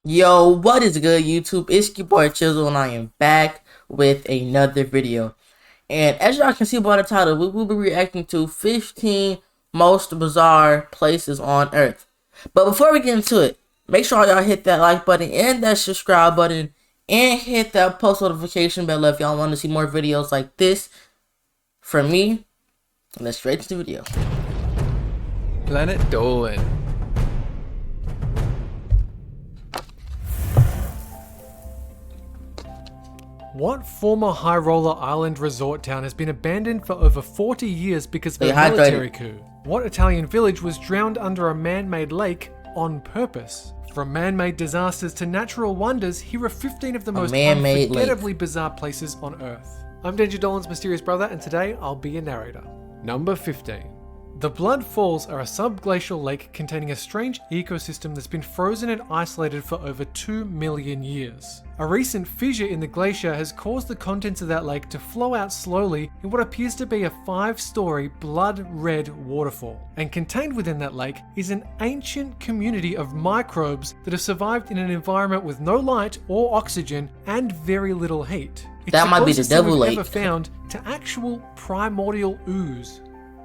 Yo, what is good, YouTube? It's your boy Chisel, and I am back with another video. And as y'all can see by the title, we will be reacting to 15 most bizarre places on Earth. But before we get into it, make sure y'all hit that like button and that subscribe button, and hit that post notification bell if y'all want to see more videos like this from me. Let's straight to the video. Planet Dolan. What former high roller island resort town has been abandoned for over 40 years because of a military coup? What Italian village was drowned under a man-made lake on purpose? From man-made disasters to natural wonders, here are 15 of the most unforgettably bizarre places on Earth. I'm Danger Dolan's mysterious brother, and today I'll be your narrator. Number 15. The Blood Falls are a subglacial lake containing a strange ecosystem that's been frozen and isolated for over 2 million years. A recent fissure in the glacier has caused the contents of that lake to flow out slowly in what appears to be a 5-story blood-red waterfall. And contained within that lake is an ancient community of microbes that have survived in an environment with no light or oxygen and very little heat. That might be the devil lake. Ever found to actual primordial ooze.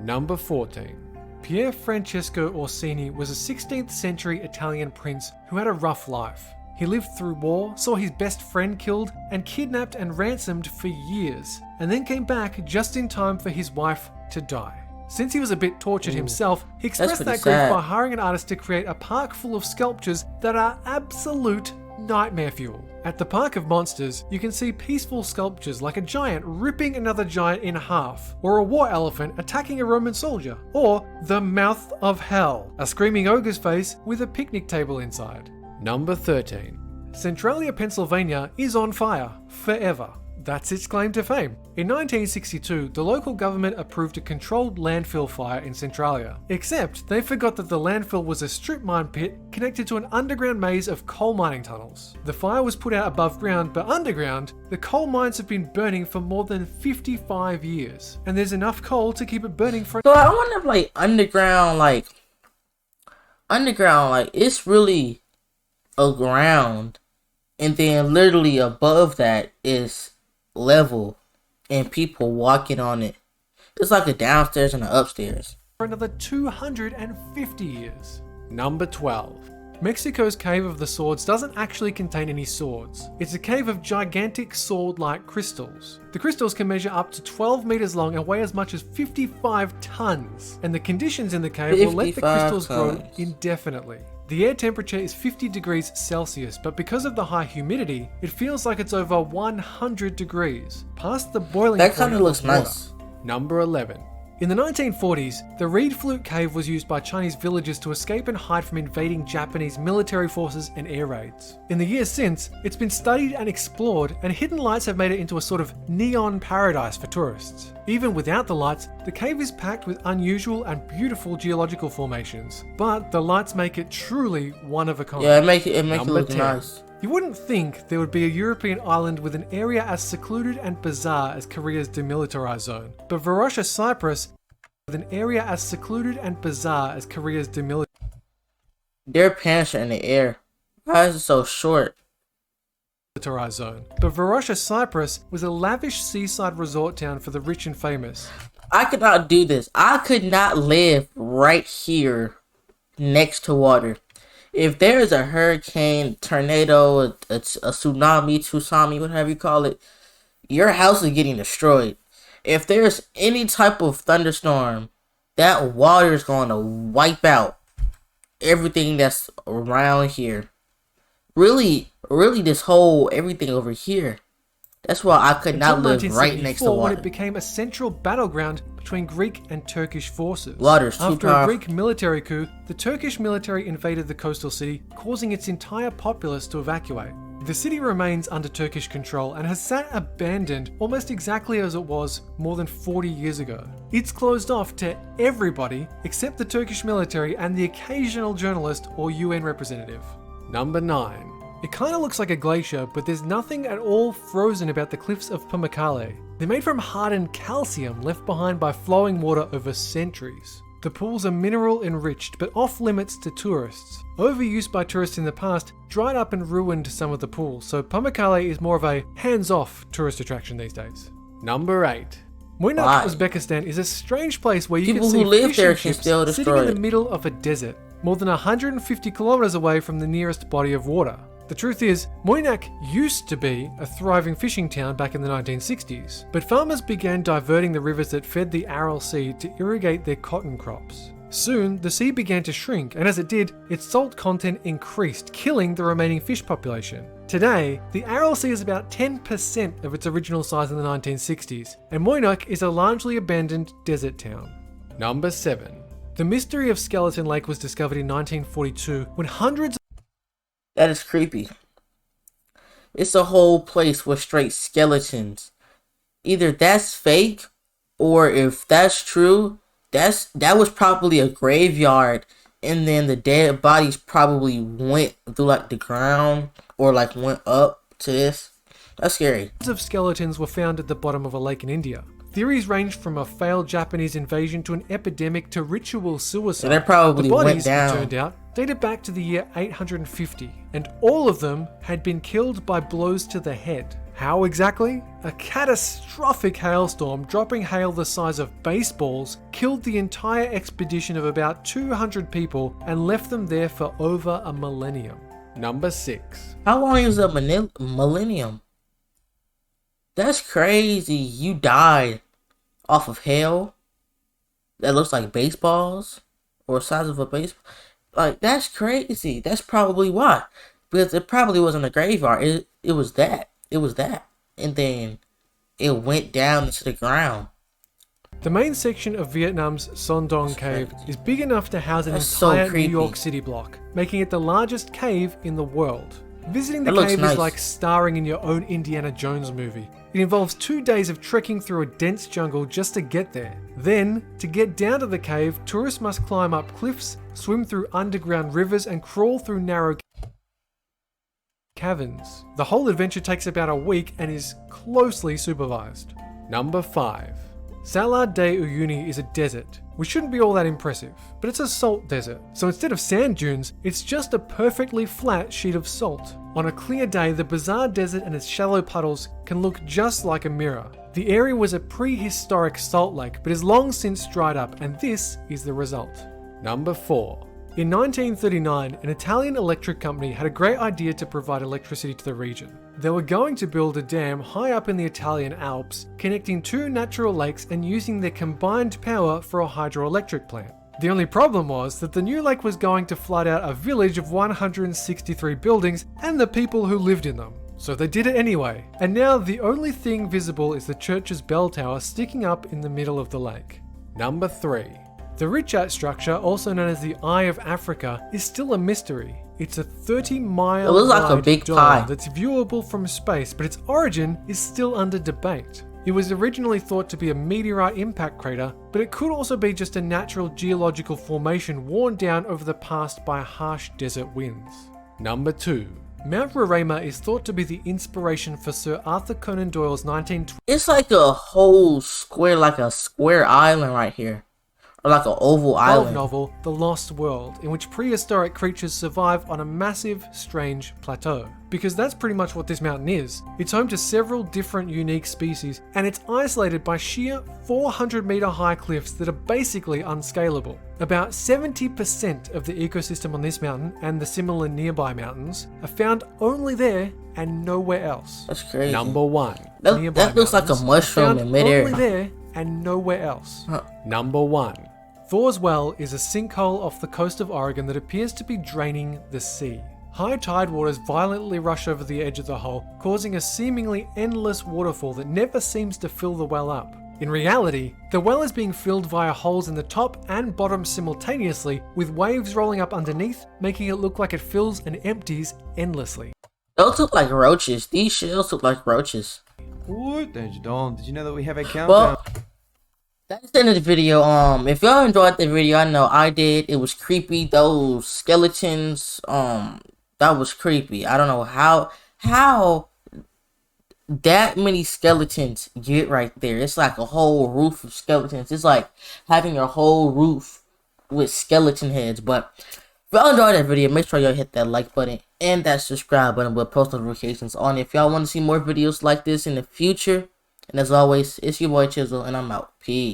Number 14. Pier Francesco Orsini was a 16th century Italian prince who had a rough life. He lived through war, saw his best friend killed, and kidnapped and ransomed for years, and then came back just in time for his wife to die. Since he was a bit tortured himself, he expressed that grief by hiring an artist to create a park full of sculptures that are absolute nightmare fuel. At the Park of Monsters, you can see peaceful sculptures like a giant ripping another giant in half, or a war elephant attacking a Roman soldier, or the Mouth of Hell, a screaming ogre's face with a picnic table inside. Number 13. Centralia, Pennsylvania is on fire forever. That's its claim to fame. In 1962, the local government approved a controlled landfill fire in Centralia. Except they forgot that the landfill was a strip mine pit connected to an underground maze of coal mining tunnels. The fire was put out above ground, but underground, the coal mines have been burning for more than 55 years. And there's enough coal to keep it burning for— So I wonder if underground, it's really a ground, and then literally above that is level and people walking on it. It's like a downstairs and an upstairs. For another 250 years. Number 12. Mexico's Cave of the Swords doesn't actually contain any swords. It's a cave of gigantic sword-like crystals. The crystals can measure up to 12 meters long and weigh as much as 55 tons. And the conditions in the cave will let the crystals grow indefinitely. The air temperature is 50 degrees Celsius, but because of the high humidity, it feels like it's over 100 degrees, past the boiling point. That kind of looks nice. Number 11. In the 1940s, the Reed Flute Cave was used by Chinese villagers to escape and hide from invading Japanese military forces and air raids. In the years since, it's been studied and explored, and hidden lights have made it into a sort of neon paradise for tourists. Even without the lights, the cave is packed with unusual and beautiful geological formations, but the lights make it truly one of a kind. Yeah, it makes it look 10. Nice. You wouldn't think there would be a European island with an area as secluded and bizarre as Korea's demilitarized zone, but Varosha, Cyprus, with an area as secluded and bizarre as Korea's demilitarized. Their pants are in the air. Why is it so short? Zone. But Varosha, Cyprus was a lavish seaside resort town for the rich and famous. I could not do this. I could not live right here next to water. If there is a hurricane, tornado, a tsunami, whatever you call it, your house is getting destroyed. If there's any type of thunderstorm, that water is going to wipe out everything that's around here. Really, this whole everything over here. That's why I could not live right next to water. When it became a central battleground between Greek and Turkish forces. Water's too After powerful. a Greek military coup, the Turkish military invaded the coastal city, causing its entire populace to evacuate. The city remains under Turkish control and has sat abandoned almost exactly as it was more than 40 years ago. It's closed off to everybody except the Turkish military and the occasional journalist or UN representative. Number 9. It kinda looks like a glacier, but there's nothing at all frozen about the cliffs of Pamukkale. They're made from hardened calcium left behind by flowing water over centuries. The pools are mineral enriched but off limits to tourists. Overuse by tourists in the past dried up and ruined some of the pools, so Pamukkale is more of a hands-off tourist attraction these days. Number 8. Moynak, Why? Uzbekistan is a strange place where you People can see who live fishing there can ships still sitting destroy in the it. middle of a desert, more than 150 kilometers away from the nearest body of water. The truth is, Moynak used to be a thriving fishing town back in the 1960s, but farmers began diverting the rivers that fed the Aral Sea to irrigate their cotton crops. Soon, the sea began to shrink, and as it did, its salt content increased, killing the remaining fish population. Today, the Aral Sea is about 10% of its original size in the 1960s, and Moynak is a largely abandoned desert town. Number 7. The mystery of Skeleton Lake was discovered in 1942 when hundreds That is creepy. It's a whole place with straight skeletons. Either that's fake, or if that's true, that was probably a graveyard, and then the dead bodies probably went through like the ground or like went up to this. That's scary. of skeletons were found at the bottom of a lake in India. Theories ranged from a failed Japanese invasion to an epidemic to ritual suicide. So they probably the bodies, went down. it turned out, dated back to the year 850, and all of them had been killed by blows to the head. How exactly? A catastrophic hailstorm dropping hail the size of baseballs killed the entire expedition of about 200 people and left them there for over a millennium. Number 6. How long is a millennium? That's crazy. You died off of hail that looks like baseballs or size of a baseball. Like, that's crazy. That's probably why. Because it probably wasn't a graveyard. It was that. It was that. And then it went down into the ground. The main section of Vietnam's Son Doong Cave is big enough to house an That's so entire New creepy. York City block, making it the largest cave in the world. Visiting the That looks cave nice. is like starring in your own Indiana Jones movie. It involves 2 days of trekking through a dense jungle just to get there. Then, to get down to the cave, tourists must climb up cliffs, swim through underground rivers, and crawl through narrow caverns. The whole adventure takes about a week and is closely supervised. Number 5. Salar de Uyuni is a desert, which shouldn't be all that impressive, but it's a salt desert. So instead of sand dunes, it's just a perfectly flat sheet of salt. On a clear day, the bizarre desert and its shallow puddles can look just like a mirror. The area was a prehistoric salt lake, but has long since dried up, and this is the result. Number 4. In 1939, an Italian electric company had a great idea to provide electricity to the region. They were going to build a dam high up in the Italian Alps, connecting 2 natural lakes and using their combined power for a hydroelectric plant. The only problem was that the new lake was going to flood out a village of 163 buildings and the people who lived in them. So they did it anyway, and now the only thing visible is the church's bell tower sticking up in the middle of the lake. Number 3. The Richat structure, also known as the Eye of Africa, is still a mystery. It's a 30-mile It looks like a wide big dome pie. that's viewable from space, but its origin is still under debate. It was originally thought to be a meteorite impact crater, but it could also be just a natural geological formation worn down over the past by harsh desert winds. Number 2. Mount Roraima is thought to be the inspiration for Sir Arthur Conan Doyle's 1920 It's like a whole square, like a square island right here. Or like an oval island. novel, The Lost World, in which prehistoric creatures survive on a massive, strange plateau. Because that's pretty much what this mountain is. It's home to several different unique species, and it's isolated by sheer 400-meter high cliffs that are basically unscalable. About 70% of the ecosystem on this mountain, and the similar nearby mountains, are found only there and nowhere else. That's crazy. Number 1. That Nearby looks like a mountains are mushroom found in midair. only there and nowhere else. Huh. Number 1. Thor's Well is a sinkhole off the coast of Oregon that appears to be draining the sea. High tide waters violently rush over the edge of the hole, causing a seemingly endless waterfall that never seems to fill the well up. In reality, the well is being filled via holes in the top and bottom simultaneously, with waves rolling up underneath, making it look like it fills and empties endlessly. Those look like roaches. These shells look like roaches. What? Did you know that we have a countdown? Well, that's the end of the video. If y'all enjoyed the video, I know I did. It was creepy. Those skeletons, that was creepy. I don't know how that many skeletons get right there. It's like a whole roof of skeletons. It's like having your whole roof with skeleton heads. But if y'all enjoyed that video, make sure y'all hit that like button and that subscribe button with post notifications on if y'all want to see more videos like this in the future. And as always, it's your boy Chisel, and I'm out. Peace.